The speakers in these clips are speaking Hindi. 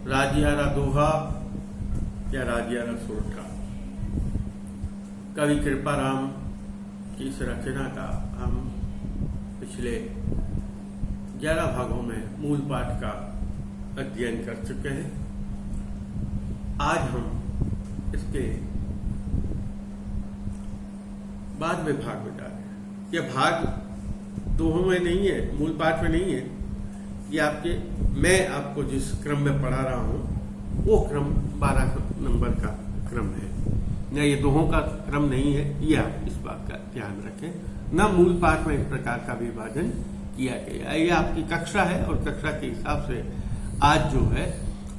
राजियारा दोहा या राजियारा सोरठा। कवि कृपाराम की इस रचना का हम पिछले 11 भागों में मूल पाठ का अध्ययन कर चुके हैं। आज हम इसके बाद में भाग में जा रहे हैं। यह भाग दोहों में नहीं है, मूल पाठ में नहीं है। ये मैं आपको जिस क्रम में पढ़ा रहा हूं वो क्रम 12 नंबर का क्रम है, न ये दोहों का क्रम नहीं है। ये आप इस बात का ध्यान रखें। न मूल पाठ में इस प्रकार का विभाजन किया गया। ये आपकी कक्षा है और कक्षा के हिसाब से आज जो है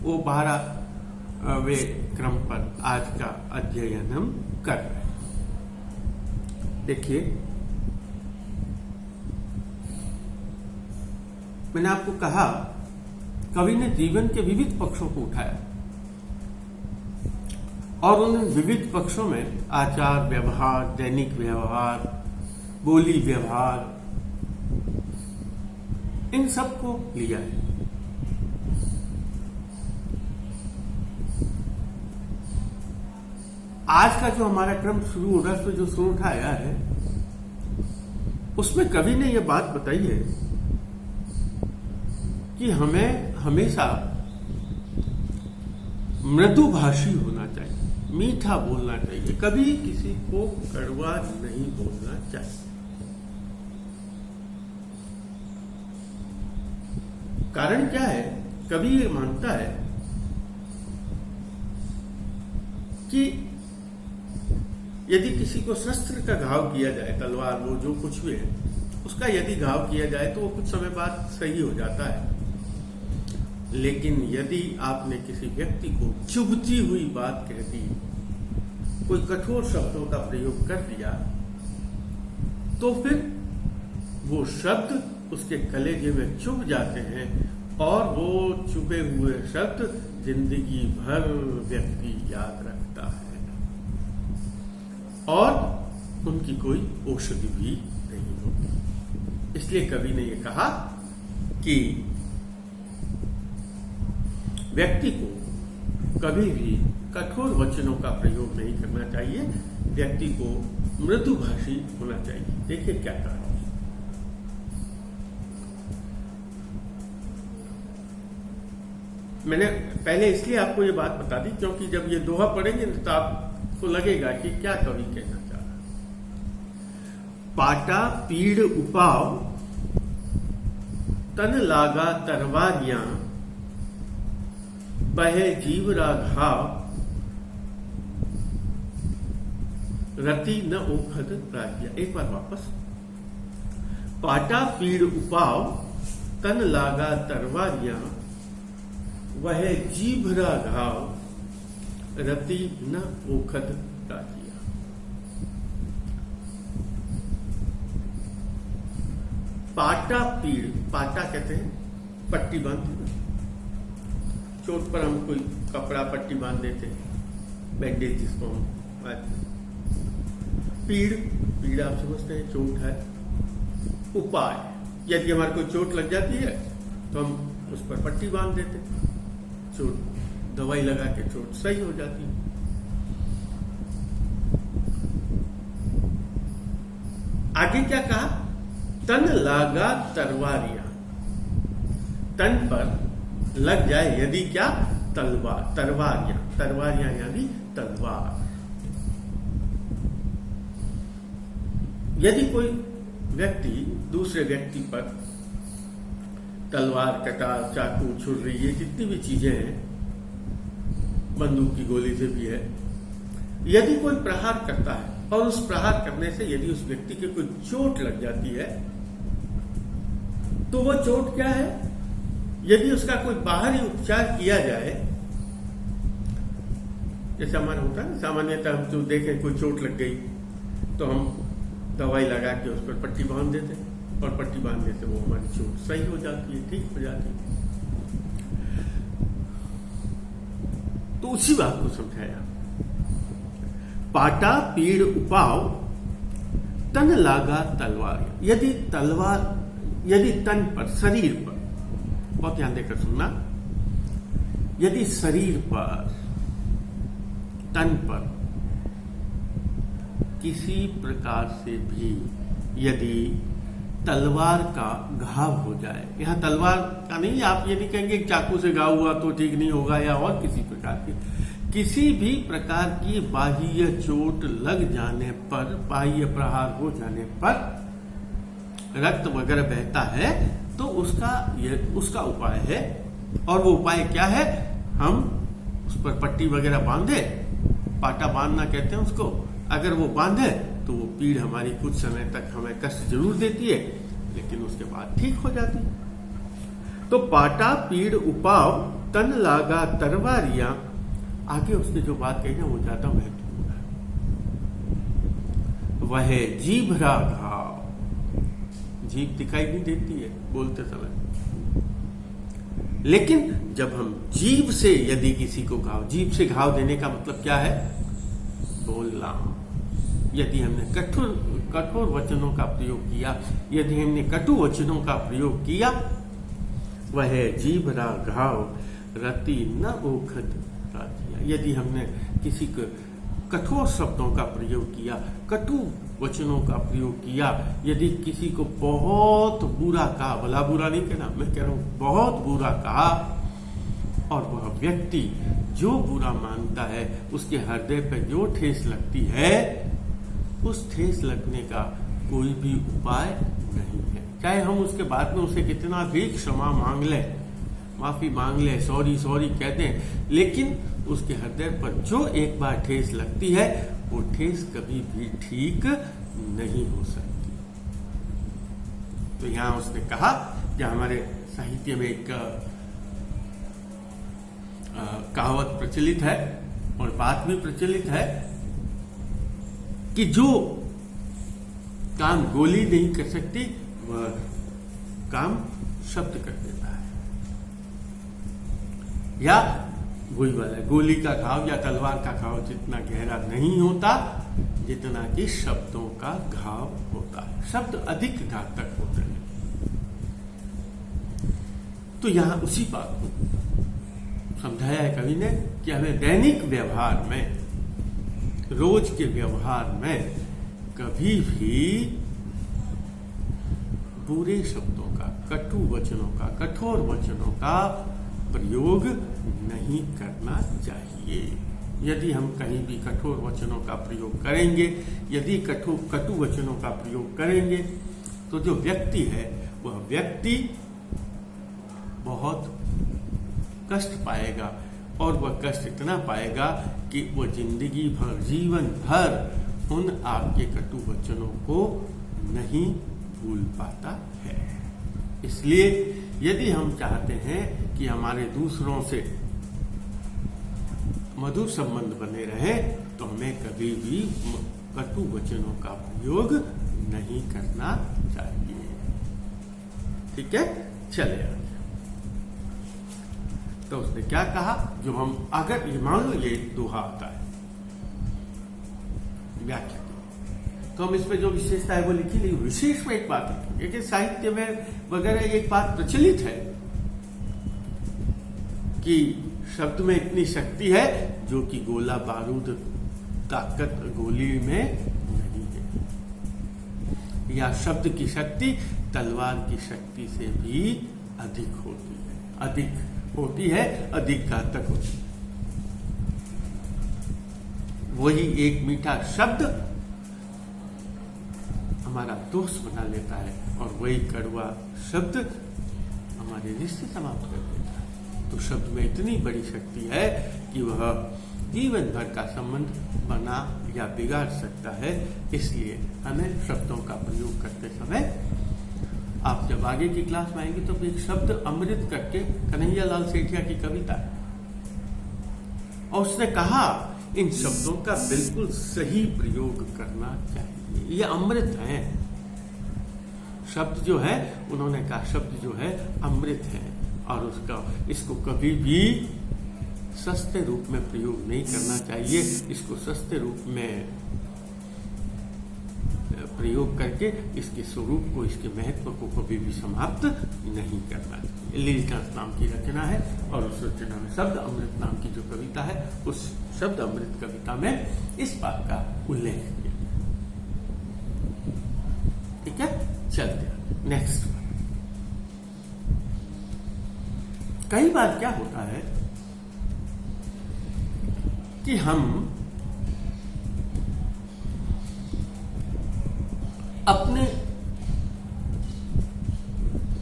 वो 12वें क्रम पर आज का अध्ययन हम कर रहे हैं। देखिए, मैंने आपको कहा कवि ने जीवन के विविध पक्षों को उठाया और उन विविध पक्षों में आचार व्यवहार, दैनिक व्यवहार, बोली व्यवहार, इन सब को लिया है। आज का जो हमारा क्रम शुरू होगा, उसमें जो शुरू उठाया है उसमें कवि ने यह बात बताई है कि हमें हमेशा मृदुभाषी होना चाहिए, मीठा बोलना चाहिए, कभी किसी को कड़वा नहीं बोलना चाहिए। कारण क्या है? कवि ये मानता है कि यदि किसी को शस्त्र का घाव किया जाए, तलवार वो जो कुछ भी है, उसका यदि घाव किया जाए तो वो कुछ समय बाद सही हो जाता है। लेकिन यदि आपने किसी व्यक्ति को चुभती हुई बात कह दी, कोई कठोर शब्दों का प्रयोग कर दिया, तो फिर वो शब्द उसके कलेजे में चुभ जाते हैं और वो चुभे हुए शब्द जिंदगी भर व्यक्ति याद रखता है और उनकी कोई औषधि भी नहीं होती। इसलिए कवि ने ये कहा कि व्यक्ति को कभी भी कठोर वचनों का प्रयोग नहीं करना चाहिए, व्यक्ति को मृदुभाषी होना चाहिए। देखिए क्या कहा। मैंने पहले इसलिए आपको ये बात बता दी क्योंकि जब ये दोहा पढ़ेंगे तो आपको लगेगा कि क्या कवि कहना चाह रहा। पाटा पीड़ उपाव तन लागा तरवारियां, बहे जीवरा घाव, रति न ओखद राजिया। एक बार वापस। पाटा पीड़ उपाव तन लागा तरवारियां, वह जीभरा घाव, रति न ओखद राजिया। पाटा पीड़, पाटा कहते हैं पट्टी बांधते, चोट पर हम कोई कपड़ा पट्टी बांध देते, बैंडेज जिसको हम। पीड़, पीड़ आप समझते हैं चोट है। उपाय, यदि हमारे कोई चोट लग जाती है तो हम उस पर पट्टी बांध देते, चोट दवाई लगा के चोट सही हो जाती है। आगे क्या कहा? तन लागा तरवारियां, तन पर लग जाए यदि क्या? तलवार, तरवारियां, तरवारियां यानी तलवार। यदि कोई व्यक्ति दूसरे व्यक्ति पर तलवार, कटार, चाकू, छुरी, ये जितनी भी चीजें हैं, बंदूक की गोली से भी है, यदि कोई प्रहार करता है और उस प्रहार करने से यदि उस व्यक्ति के कोई चोट लग जाती है तो वो चोट क्या है? यदि उसका कोई बाहरी उपचार किया जाए, जैसे हमारा होता है ना, सामान्यतः हम जो देखें कोई चोट लग गई तो हम दवाई लगा के उस पर पट्टी बांध देते हैं और पट्टी बांधने से वो हमारी चोट सही हो जाती है, ठीक हो जाती है। तो उसी बात को समझाया। पाटा पीड़ उपाव तन लागा तलवार, यदि तलवार, यदि तन पर, शरीर पर, बहुत ध्यान देकर सुनना, यदि शरीर पर, तन पर किसी प्रकार से भी यदि तलवार का घाव हो जाए, यहाँ तलवार का नहीं, आप ये नहीं कहेंगे चाकू से घाव हुआ तो ठीक नहीं होगा, या और किसी प्रकार की, किसी भी प्रकार की बाह्य चोट लग जाने पर, बाह्य प्रहार हो जाने पर रक्त वगैरह बहता है, तो उसका उपाय है। और वो उपाय क्या है? हम उस पर पट्टी वगैरह बांधे, पाटा बांधना कहते हैं उसको, अगर वो बांधे तो वो पीड़ हमारी कुछ समय तक हमें कष्ट जरूर देती है, लेकिन उसके बाद ठीक हो जाती है। तो पाटा पीड़ उपाव तन लागा तरवारियां, आगे उसने जो बात कही ना वो ज्यादा महत्वपूर्ण है। वह जीभरा घाव, जीभ दिखाई नहीं देती है बोलते समय, लेकिन जब हम जीभ से यदि किसी को घाव, जीभ से घाव देने का मतलब क्या है? बोलना। यदि हमने कठोर वचनों का प्रयोग किया, यदि हमने कटु वचनों का प्रयोग किया, वह जीभरा घाव रति न ओखत राधिया। यदि हमने किसी को कठोर शब्दों का प्रयोग किया, कटु वचनों का प्रयोग किया, यदि किसी को बहुत बुरा कहा, भला बुरा नहीं कहना, मैं कह रहा हूं बहुत बुरा कहा, और वह व्यक्ति जो बुरा मानता है, उसके हृदय पर जो ठेस लगती है, उस ठेस लगने का कोई भी उपाय नहीं है। चाहे हम उसके बाद में उसे कितना भी क्षमा मांग ले, माफी मांग ले, सॉरी सॉरी कहते हैं, लेकिन उसके हृदय पर जो एक बार ठेस लगती है, वो ठेस कभी भी ठीक नहीं हो सकती। तो यहां उसने कहा कि हमारे साहित्य में एक कहावत प्रचलित है और बात भी प्रचलित है कि जो काम गोली नहीं कर सकती, वह काम शब्द कर देता है। या वही वाला, गोली का घाव या तलवार का घाव जितना गहरा नहीं होता, जितना कि शब्दों का घाव होता है। शब्द अधिक घातक होते हैं। तो यहां उसी बात को समझाया है कवि ने कि हमें दैनिक व्यवहार में, रोज के व्यवहार में कभी भी बुरे शब्दों का, कटु वचनों का, कठोर वचनों का प्रयोग नहीं करना चाहिए। यदि हम कहीं भी कठोर वचनों का प्रयोग करेंगे, यदि कटु वचनों का प्रयोग करेंगे, तो जो व्यक्ति है वह व्यक्ति बहुत कष्ट पाएगा, और वह कष्ट इतना पाएगा कि वह जिंदगी भर, जीवन भर उन आपके कटु वचनों को नहीं भूल पाता है। इसलिए यदि हम चाहते हैं कि हमारे दूसरों से मधुर संबंध बने रहे, तो हमें कभी भी कटु वचनों का प्रयोग नहीं करना चाहिए। ठीक है, चले आगे। तो उसने क्या कहा, जो हम अगर ये मान लो ये दोहा आता है व्याख्या, तो हम इसमें जो विशेषता है वो लिखी नहीं, विशेष में एक बात लिखी, क्योंकि साहित्य में वगैरह एक बात प्रचलित है कि शब्द में इतनी शक्ति है जो कि गोला बारूद ताकत गोली में नहीं है, या शब्द की शक्ति तलवार की शक्ति से भी अधिक होती है, अधिक घातक होती है। वही एक मीठा शब्द हमारा दोस्त बना लेता है, और वही कड़वा शब्द हमारे रिश्ते समाप्त कर देता है। तो शब्द में इतनी बड़ी शक्ति है कि वह जीवन भर का संबंध बना या बिगाड़ सकता है। इसलिए हमें शब्दों का प्रयोग करते समय, आप जब आगे की क्लास में आएंगे तो एक शब्द अमृत करके कन्हैया लाल सेठिया की कविता है, और उसने कहा इन शब्दों का बिल्कुल सही प्रयोग करना चाहिए। ये अमृत है, शब्द जो है, उन्होंने कहा शब्द जो है अमृत है, और इसको कभी भी सस्ते रूप में प्रयोग नहीं करना चाहिए। इसको सस्ते रूप में प्रयोग करके इसके स्वरूप को, इसके महत्व को कभी भी समाप्त नहीं करना चाहिए। लीलकांत नाम की रचना है और उस रचना में शब्द अमृत नाम की जो कविता है, उस शब्द अमृत कविता में इस बात का उल्लेख किया। ठीक है, चलते नेक्स्ट। कई बार क्या होता है कि हम अपने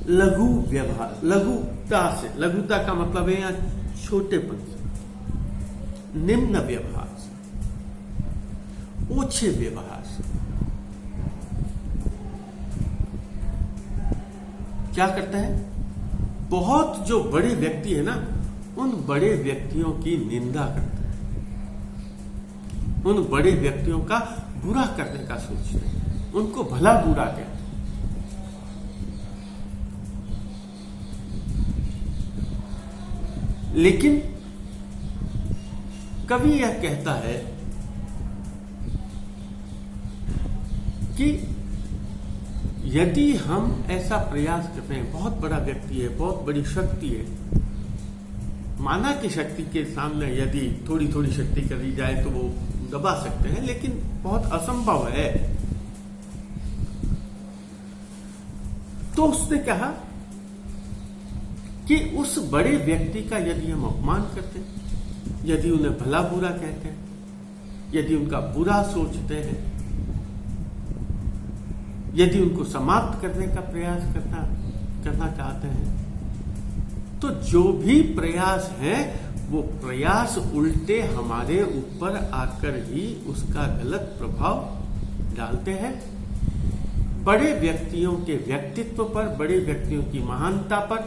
लघु व्यवहार, लघुता का मतलब है यहां छोटेपन से, निम्न व्यवहार से, ओछे व्यवहार से क्या करते हैं, बहुत जो बड़े व्यक्ति है ना, उन बड़े व्यक्तियों की निंदा करते हैं, उन बड़े व्यक्तियों का बुरा करने का सोचते हैं, उनको भला बुरा कहते हैं। लेकिन कवि यह कहता है कि यदि हम ऐसा प्रयास करते हैं, बहुत बड़ा व्यक्ति है, बहुत बड़ी शक्ति है, माना कि शक्ति के सामने यदि थोड़ी थोड़ी शक्ति करी जाए तो वो दबा सकते हैं, लेकिन बहुत असंभव है। तो उसने कहा कि उस बड़े व्यक्ति का यदि हम अपमान करते हैं, यदि उन्हें भला बुरा कहते हैं, यदि उनका बुरा सोचते हैं, यदि उनको समाप्त करने का प्रयास करना चाहते हैं, तो जो भी प्रयास है वो प्रयास उल्टे हमारे ऊपर आकर ही उसका गलत प्रभाव डालते हैं। बड़े व्यक्तियों के व्यक्तित्व पर, बड़े व्यक्तियों की महानता पर,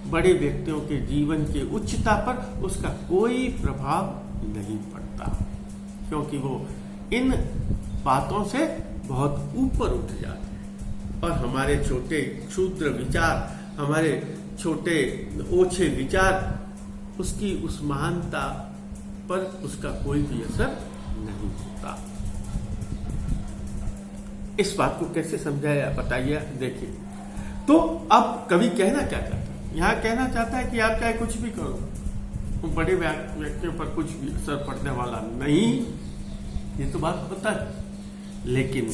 बड़े व्यक्तियों के जीवन की उच्चता पर उसका कोई प्रभाव नहीं पड़ता, क्योंकि वो इन बातों से बहुत ऊपर उठ जाते हैं और हमारे छोटे क्षुद्र विचार, हमारे छोटे ओछे विचार, उसकी उस महानता पर उसका कोई भी असर नहीं होता। इस बात को कैसे समझाया बताइए, देखिए। तो अब कवि कहना क्या चाहता है, यहां कहना चाहता है कि आप चाहे कुछ भी करो, तो बड़े व्यक्तियों पर कुछ भी असर पड़ने वाला नहीं, ये तो बात पता है। लेकिन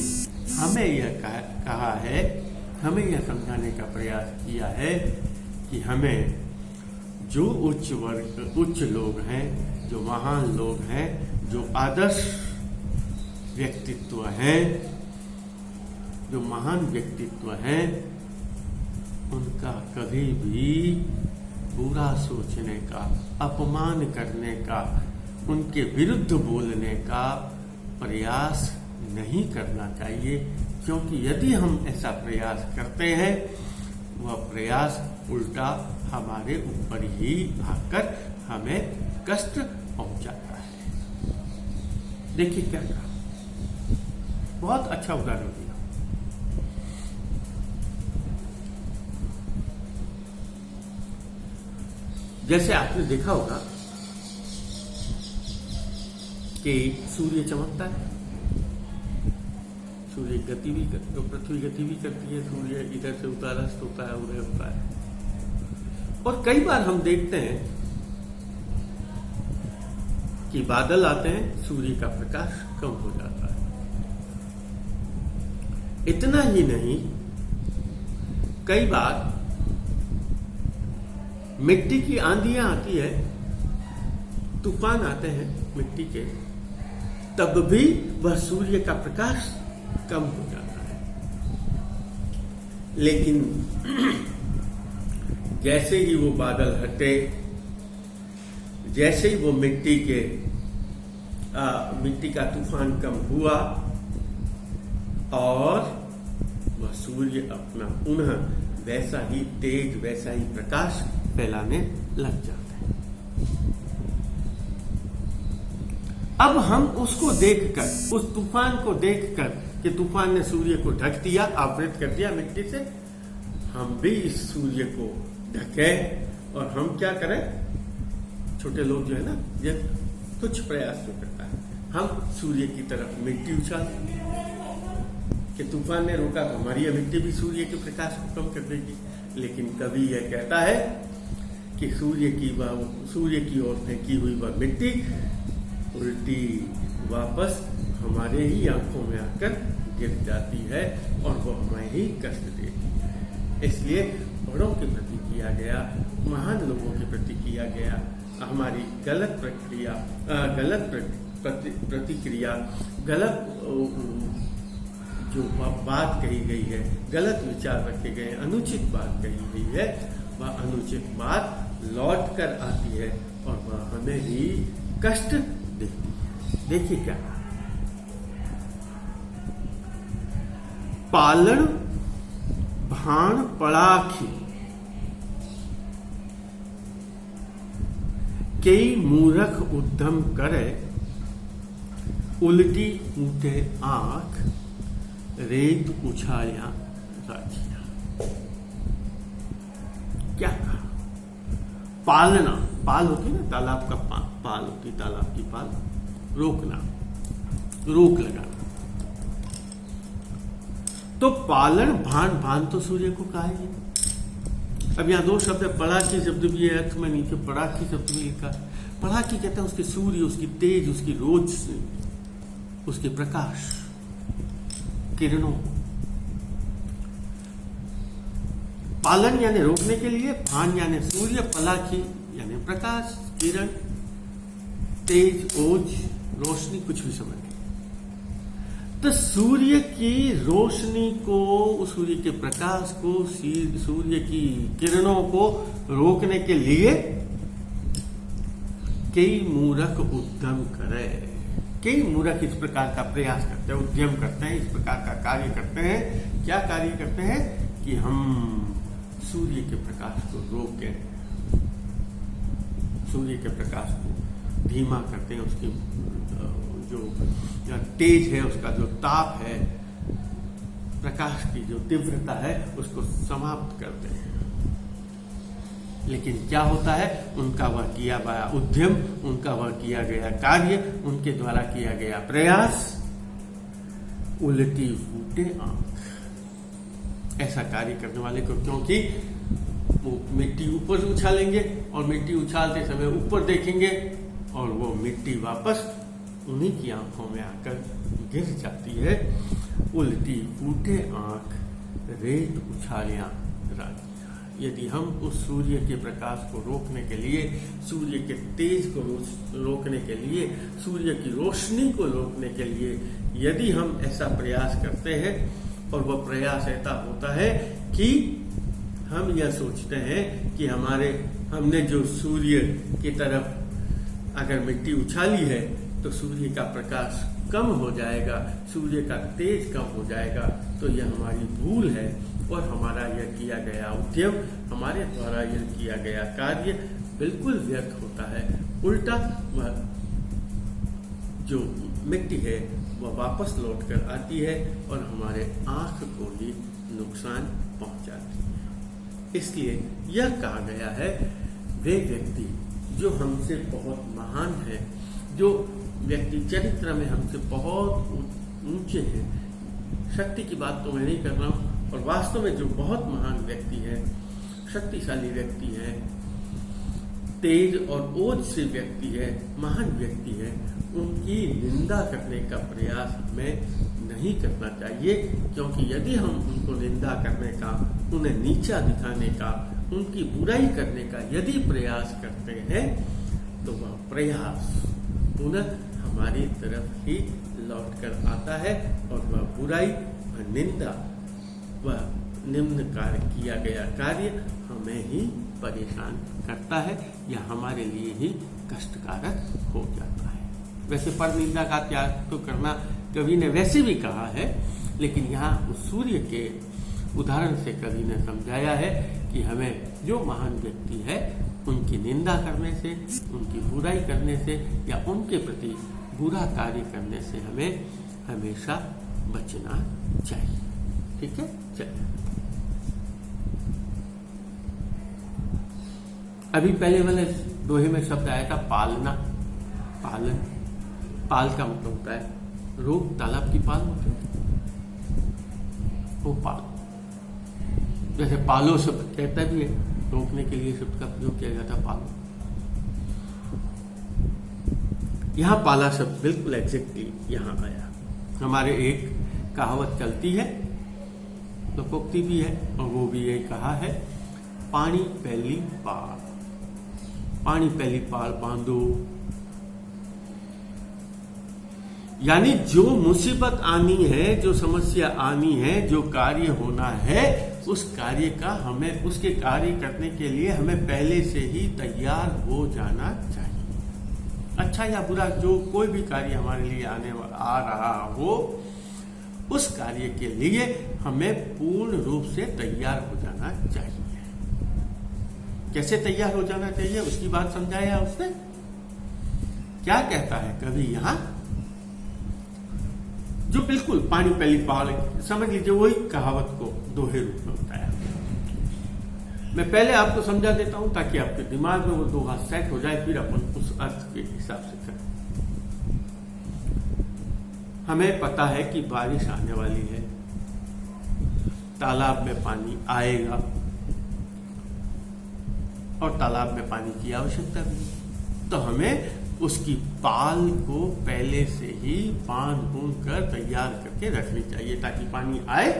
हमें यह कहा है, हमें यह समझाने का प्रयास किया है कि हमें जो उच्च लोग हैं, जो महान लोग हैं, जो आदर्श व्यक्तित्व हैं, जो महान व्यक्तित्व हैं, उनका कभी भी बुरा सोचने का, अपमान करने का, उनके विरुद्ध बोलने का प्रयास नहीं करना चाहिए, क्योंकि यदि हम ऐसा प्रयास करते हैं, वह प्रयास उल्टा हमारे ऊपर ही आकर हमें कष्ट पहुंचाता है। देखिए क्या कहा, बहुत अच्छा उदाहरण दिया। जैसे आपने देखा होगा कि सूर्य चमकता है, सूर्य गति भी पृथ्वी गति भी करती है, सूर्य इधर से उतार अस्त होता है, उदय होता है। और कई बार हम देखते हैं कि बादल आते हैं, सूर्य का प्रकाश कम हो जाता है। इतना ही नहीं, कई बार मिट्टी की आंधियां आती है, तूफान आते हैं मिट्टी के, तब भी वह सूर्य का प्रकाश कम हो जाता है। लेकिन जैसे ही वो बादल हटे, जैसे ही वो मिट्टी का तूफान कम हुआ और वह सूर्य अपना पुनः वैसा ही तेज, वैसा ही प्रकाश फैलाने लग जाता है। अब हम उसको देखकर, उस तूफान को देखकर कि तूफान ने सूर्य को ढक दिया, आवृत कर दिया मिट्टी से, हम भी इस सूर्य को ढकें और हम क्या करें, छोटे लोग जो है ना, ये तुच्छ प्रयास जो करता है, हम सूर्य की तरफ मिट्टी उछाल, कि तूफान ने रोका तो हमारी यह मिट्टी भी सूर्य के प्रकाश को कम कर देगी, लेकिन कवि यह कहता है कि सूर्य की ओर फेंकी हुई वह मिट्टी उल्टी वापस हमारे ही आंखों में आकर गिर जाती है और वो हमें ही कष्ट देती है। इसलिए बड़ों के प्रति किया गया, महान लोगों के प्रति किया गया हमारी गलत प्रतिक्रिया, गलत जो बात कही गई है, गलत विचार रखे गए, अनुचित बात कही गई है, वह अनुचित बात लौट कर आती है और वह हमें ही कष्ट देती है। देखिए क्या, पालन भाण पड़ाखी कई मूर्ख उद्यम करे, उल्टी ऊँटे आंख रेत उछालियां राजिया। क्या कहा? पालना, पाल होती ना तालाब का पाल होती, तालाब की पाल, रोकना, रोक लगाना। तो पालन भान, भान तो सूर्य को कहा है। अब यहाँ दो शब्द है, पड़ाकी शब्द भी है अर्थ में, नीचे पड़ाकी शब्द भी लिखा। पड़ाकी कहते हैं उसके सूर्य, उसकी तेज, उसकी रोशनी, उसके प्रकाश, किरणों। पालन यानी रोकने के लिए, भान यानी सूर्य, पलाखी यानी प्रकाश, किरण, तेज, ओज, रोशनी, कुछ भी समझ। तो सूर्य की रोशनी को, सूर्य के प्रकाश को, सूर्य की किरणों को रोकने के लिए कई मूर्ख उद्यम करे। कई मूर्ख इस प्रकार का प्रयास करते हैं, उद्यम करते हैं, इस प्रकार का कार्य करते हैं। क्या कार्य करते हैं कि हम सूर्य के प्रकाश को रोकें, सूर्य के प्रकाश को धीमा करते हैं, उसकी जो तेज है, उसका जो ताप है, प्रकाश की जो तीव्रता है, उसको समाप्त करते हैं। लेकिन क्या होता है, उनका वह किया गया उद्यम, उनका वह किया गया कार्य, उनके द्वारा किया गया प्रयास उल्टी फूटे आंख। ऐसा कार्य करने वाले को, क्योंकि वो मिट्टी ऊपर उछालेंगे और मिट्टी उछालते समय ऊपर देखेंगे और वो मिट्टी वापस उन्हीं की आंखों में आकर गिर जाती है। उल्टी फूटे आंख रेत उछालियां राजिया। यदि हम उस सूर्य के प्रकाश को रोकने के लिए, सूर्य के तेज को रोकने के लिए, सूर्य की रोशनी को रोकने के लिए यदि हम ऐसा प्रयास करते हैं, और वह प्रयास ऐसा होता है कि हम यह सोचते हैं कि हमने जो सूर्य की तरफ अगर मिट्टी उछाली है तो सूर्य का प्रकाश कम हो जाएगा, सूर्य का तेज कम हो जाएगा, तो यह हमारी भूल है और हमारा यह किया गया उद्यम, हमारे द्वारा यह किया गया कार्य बिल्कुल व्यर्थ होता है। उल्टा वह जो मिट्टी है वह वापस लौट कर आती है और हमारे आंख को ही नुकसान पहुंचाती है। इसलिए यह कहा गया है, वे व्यक्ति जो हमसे बहुत महान है, जो व्यक्ति चरित्र में हमसे बहुत ऊंचे हैं, शक्ति की बात तो मैं नहीं कर रहा हूं, और वास्तव में जो बहुत महान व्यक्ति है, शक्तिशाली व्यक्ति है, तेज और ओज से व्यक्ति है, महान व्यक्ति है, उनकी निंदा करने का प्रयास हमें नहीं करना चाहिए। क्योंकि यदि हम उनको निंदा करने का, उन्हें नीचा दिखाने का, उनकी बुराई करने का यदि प्रयास करते हैं, तो वह प्रयास पुनः हमारी तरफ ही लौट कर आता है और वह बुराई, वह निंदा, वह निम्न कार्य किया गया कार्य हमें ही परेशान करता है या हमारे लिए ही कष्टकारक हो जाता है। वैसे पर निंदा का त्याग तो करना कवि ने वैसे भी कहा है, लेकिन यहाँ उस सूर्य के उदाहरण से कवि ने समझाया है कि हमें जो महान व्यक्ति है उनकी निंदा करने से, उनकी बुराई करने से या उनके प्रति बुरा कार्य करने से हमें हमेशा बचना चाहिए। ठीक है, चलिए अभी पहले वाले दोहे में शब्द आया था पालना, पालन। पाल का मतलब होता है रोक, तालाब की पाल होती है। वो पाल, जैसे पालो शब्द कहता भी है, रोकने के लिए शब्द का प्रयोग किया जाता पालो। यहां पाला शब्द बिल्कुल एग्जैक्टली यहां आया। हमारे एक कहावत चलती है, लोकोक्ति भी है, और वो भी यही कहा है, पानी पहली पाल, पानी पहली पाल बांधो। यानी जो मुसीबत आनी है, जो समस्या आनी है, जो कार्य होना है, उस कार्य का हमें, उसके कार्य करने के लिए हमें पहले से ही तैयार हो जाना चाहिए। अच्छा या बुरा जो कोई भी कार्य हमारे लिए आ रहा हो, उस कार्य के लिए हमें पूर्ण रूप से तैयार हो जाना चाहिए। कैसे तैयार हो जाना चाहिए उसकी बात समझाया उसने। क्या कहता है कभी यहां, जो बिल्कुल पानी पहली पाल, समझ लीजिए वही कहावत को दोहे रूप में बताया। मैं पहले आपको समझा देता हूं ताकि आपके दिमाग में वो दोहा सेट हो जाए, फिर अपन उस अर्थ के हिसाब से करें। हमें पता है कि बारिश आने वाली है, तालाब में पानी आएगा और तालाब में पानी की आवश्यकता भी, तो हमें उसकी पाल को पहले से ही बांध बूंद कर तैयार करके रखनी चाहिए ताकि पानी आए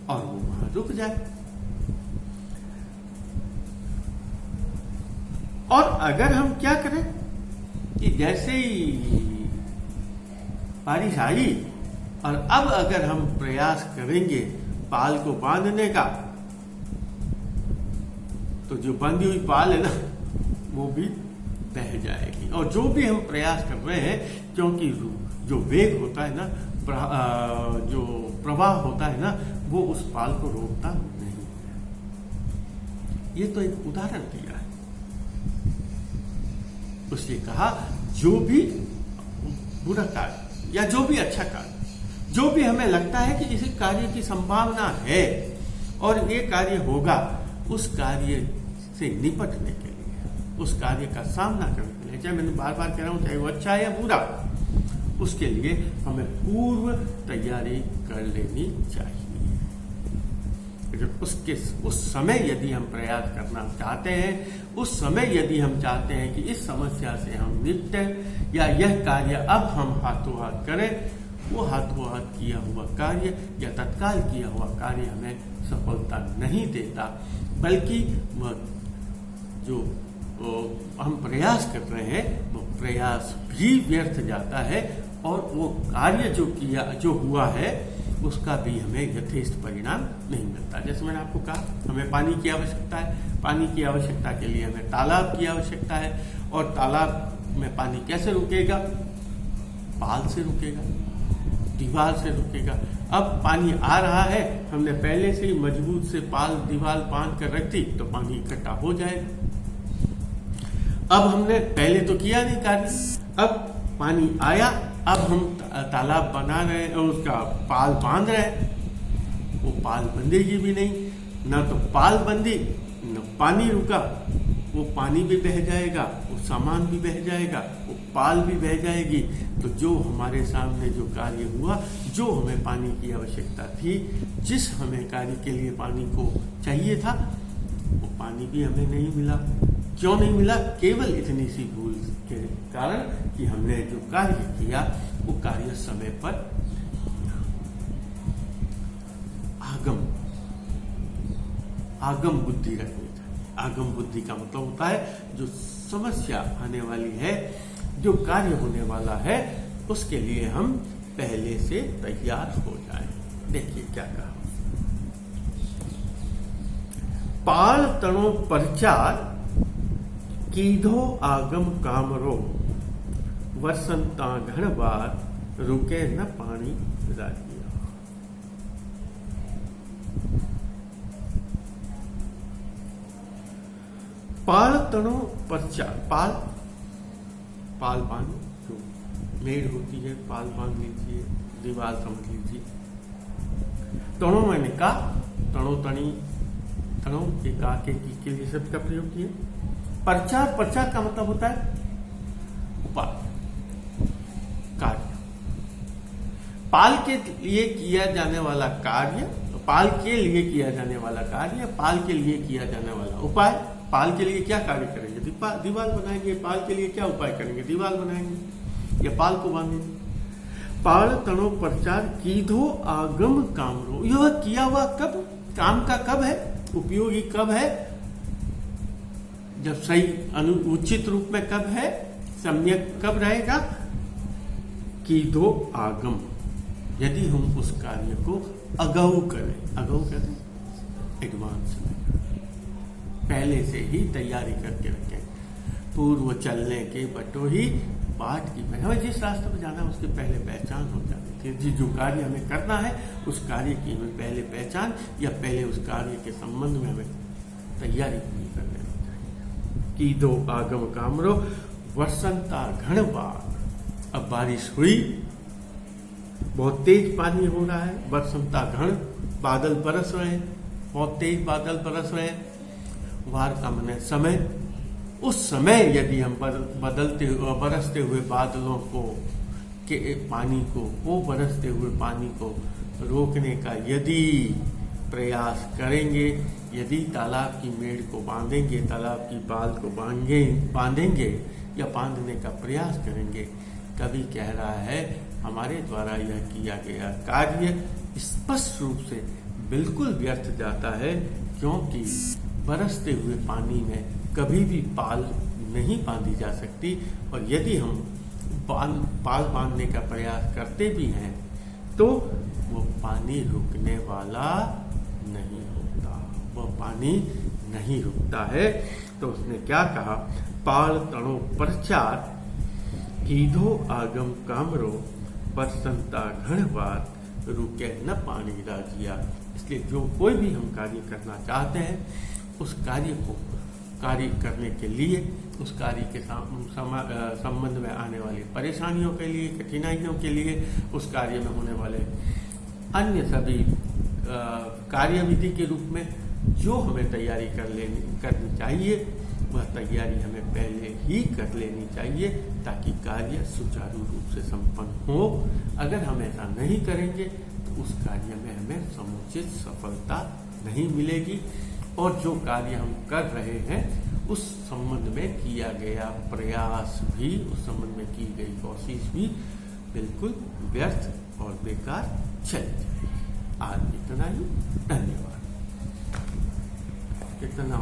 और वो वहां रुक जाए। और अगर हम क्या करें कि जैसे ही बारिश आई और अब अगर हम प्रयास करेंगे पाल को बांधने का, तो जो बंधी हुई पाल है ना, वो भी बह जाएगी। और जो भी हम प्रयास कर रहे हैं, क्योंकि जो वेग होता है ना, जो प्रवाह होता है ना, वो उस पाल को रोकता नहीं है। ये तो एक उदाहरण दिया है। उसने कहा जो भी बुरा कार्य या जो भी अच्छा कार्य, जो भी हमें लगता है कि इस कार्य की संभावना है और ये कार्य होगा, उस कार्य से निपटने के लिए, उस कार्य का सामना करने के लिए, चाहे मैंने बार बार कह रहा हूं, चाहे वो अच्छा है या बुरा, उसके लिए हमें पूर्व तैयारी कर लेनी चाहिए। उस समय यदि हम प्रयास करना चाहते हैं, उस समय यदि हम चाहते हैं कि इस समस्या से हम निपटें या यह कार्य अब हम हाथों हाथ करें, वो हाथों हाथ किया हुआ कार्य या तत्काल किया हुआ कार्य हमें सफलता नहीं देता, बल्कि वह जो हम प्रयास कर रहे हैं वो प्रयास भी व्यर्थ जाता है और वो कार्य जो हुआ है उसका भी हमें यथेष्ट परिणाम नहीं मिलता। जैसे मैंने आपको कहा, हमें पानी की आवश्यकता है, पानी की आवश्यकता के लिए हमें तालाब की आवश्यकता है, और तालाब में पानी कैसे रुकेगा? पाल से रुकेगा, दीवार से रुकेगा। अब पानी आ रहा है, हमने पहले से ही मजबूत से दीवार बांध कर रख दी तो पानी इकट्ठा हो जाएगा। अब हमने पहले तो किया नहीं कार्य, अब पानी आया, अब हम तालाब बना रहे हैं और उसका पाल बांध रहे हैं, वो पाल बंधेगी भी नहीं, ना तो पाल बंधी न पानी रुका, वो पानी भी बह जाएगा, वो सामान भी बह जाएगा, वो पाल भी बह जाएगी। तो जो हमारे सामने जो कार्य हुआ, जो हमें पानी की आवश्यकता थी, जिस हमें कार्य के लिए पानी को चाहिए था, वो पानी भी हमें नहीं मिला। क्यों नहीं मिला? केवल इतनी सी भूल के कारण कि हमने जो कार्य किया वो कार्य समय पर आगम बुद्धि रखनी चाहिए। आगम बुद्धि का मतलब होता है जो समस्या आने वाली है, जो कार्य होने वाला है, उसके लिए हम पहले से तैयार हो जाएं। देखिए क्या कहा, पाल तणो परचार कीधो आगम कामरो, वसंता घण बार रुके न पानी राजिया। पाल तणो परचार, पाल बांध, जो मेड़ होती है, पाल बांध लीजिए, दीवार समझ लीजिए। तणो मैंने का, तणो तणी, तणो के का के लिए शब्द का प्रयोग किया। प्रचार का मतलब होता है उपाय, कार्य। पाल के लिए किया जाने वाला कार्य, पाल के लिए किया जाने वाला कार्य, पाल के लिए किया जाने वाला उपाय। पाल के लिए क्या कार्य करेंगे? दीवार बनाएंगे। पाल के लिए क्या उपाय करेंगे? दीवार बनाएंगे या पाल को बांधेंगे। पाल तणो प्रचार कीधो आगम कामरो। यह किया हुआ कब, काम का कब है, उपयोगी कब है, जब सही उचित रूप में कब है, सम्यक कब रहेगा? कीधो आगम, यदि हम उस कार्य को अगाऊ करें। अगाऊ करें एडवांस में, पहले से ही तैयारी करके रखें। पूर्व चलने के बटो ही बाट की पहचान। हमें जिस रास्ते पर जाना है उसकी पहले पहचान हो जाती थी। जो कार्य हमें करना है उस कार्य की हमें पहले पहचान या पहले उस कार्य के संबंध में हमें तैयारी पूरी कर लेनी चाहिए। कीधो आगम कामरो वर्षंता घन बार। अब बारिश हुई, बहुत तेज पानी हो रहा है, वर्षंता घन, बादल बरस रहे हैं, बहुत तेज बादल बरस रहे हैं। वार का मन समय। उस समय यदि हम बरसते हुए बादलों को के पानी को, वो बरसते हुए पानी को रोकने का यदि प्रयास करेंगे, यदि तालाब की मेड़ को बांधेंगे, तालाब की बाल को बांधेंगे या बांधने का प्रयास करेंगे, कवि कह रहा है हमारे द्वारा यह किया गया कार्य स्पष्ट रूप से बिल्कुल व्यर्थ जाता है, क्योंकि बरसते हुए पानी में कभी भी पाल नहीं बांधी जा सकती। और यदि हम पाल बांधने का प्रयास करते भी हैं तो वो पानी रुकने वाला नहीं होता, वो पानी नहीं रुकता है। तो उसने क्या कहा? पाल तणो प्रचार कीधो आगम कामरो परसंता घण बात रुके न पानी राजिया। इसलिए जो कोई भी हम कार्य करना चाहते हैं, उस कार्य करने के लिए, उस कार्य के संबंध में आने वाली परेशानियों के लिए, कठिनाइयों के लिए, उस कार्य में होने वाले अन्य सभी कार्यविधि के रूप में जो हमें तैयारी करनी चाहिए, वह तैयारी हमें पहले ही कर लेनी चाहिए ताकि कार्य सुचारू रूप से संपन्न हो। अगर हम ऐसा नहीं करेंगे तो उस कार्य में हमें समुचित सफलता नहीं मिलेगी और जो कार्य हम कर रहे हैं उस संबंध में किया गया प्रयास भी, उस संबंध में की गई कोशिश भी बिल्कुल व्यर्थ और बेकार चली जाएगी। आज इतना ही, धन्यवाद। कितना